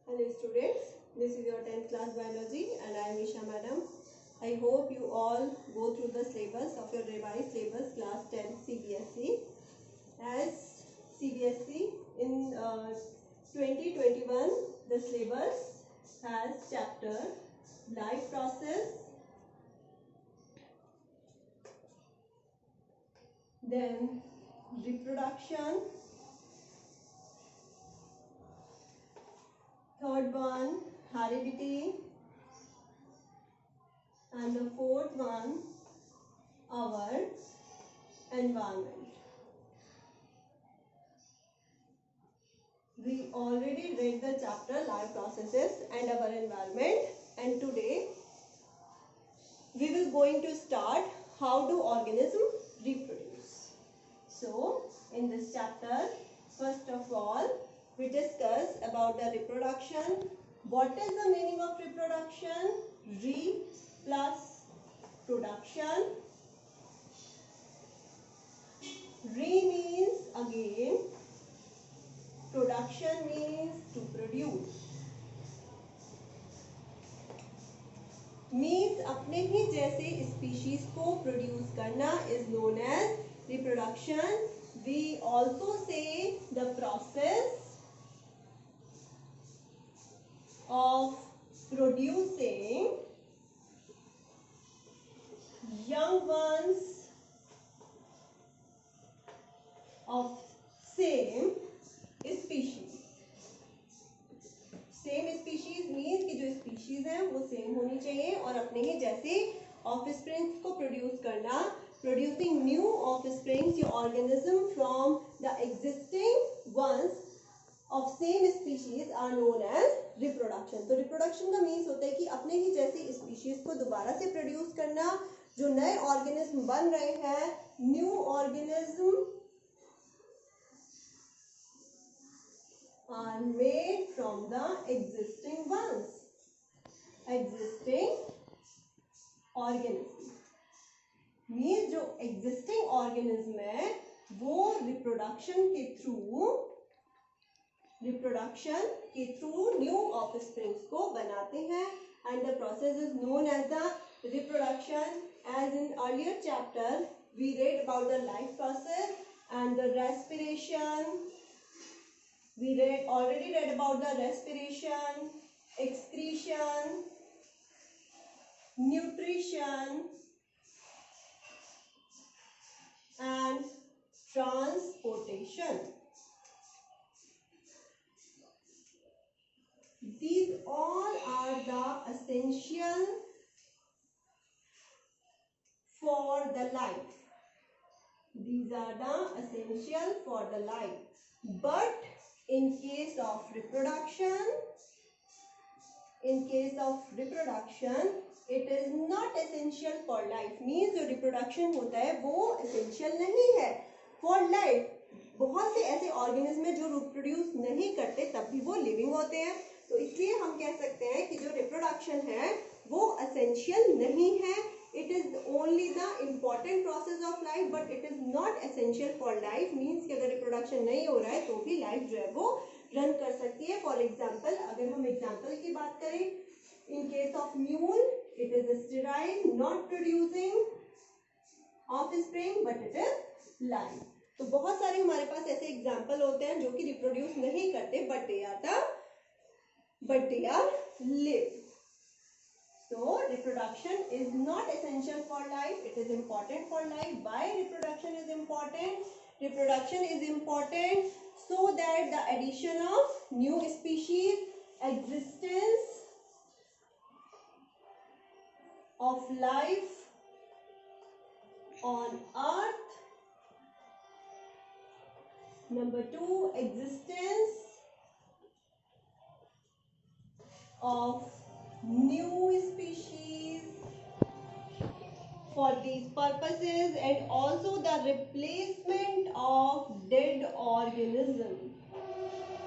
Hello students, this is your 10th class biology and I am Isha madam. I hope you all go through the syllabus of your revised syllabus class 10 CBSE. As CBSE in 2021 the syllabus has chapter life process, then reproduction, third one heredity, and the fourth one our environment. We already read the chapter life processes and our environment, and today we will going to start how do organisms reproduce. So in this chapter, first of all we discuss about the reproduction. What is the meaning of reproduction? Re plus production. Re means again, production means to produce, means अपने ही जैसे species को produce करना is known as reproduction. We also say the process of producing young ones of same species. Same species means कि जो species हैं वो same होनी चाहिए और अपने ही जैसे ऑफस्प्रिंग्स को प्रोड्यूस करना. प्रोड्यूसिंग न्यू ऑफस्प्रिंग्स या organism from the existing ones of same species are known as reproduction. तो रिप्रोडक्शन का मीन्स होता है कि अपने ही जैसी स्पीशीज को दोबारा से प्रोड्यूस करना. जो नए ऑर्गेनिज्म बन रहे हैं, new organism are made from the existing ones. Existing organism means जो existing organism है वो reproduction के through new offsprings को बनाते हैं, and the process is known as the reproduction. As in earlier chapter we read about the life process and the respiration. We already read about the respiration, excretion, nutrition, and transportation. These all are the essential for the life. These are the essential for the life. But in case of reproduction, it is not essential for life. Means जो reproduction होता है वो essential नहीं है for life. बहुत से ऐसे organism हैं जो reproduce नहीं करते तब भी वो living होते हैं. तो इसलिए हम कह सकते हैं कि जो reproduction है वो essential नहीं है. It is only the important process of life, but it is not essential for life. Means कि अगर reproduction नहीं हो रहा है तो भी life जो है वो run कर सकती है. For example, अगर हम example की बात करें, in case of mule, it is sterile, not producing offspring, but it is live. तो बहुत सारे हमारे पास ऐसे example होते हैं जो कि reproduce नहीं करते, but they are live. So reproduction is not essential for life. It is important for life. Why reproduction is important? Reproduction is important so that the addition of new species, existence of life on earth. Number 2, existence of new species for these purposes, and also the replacement of dead organisms.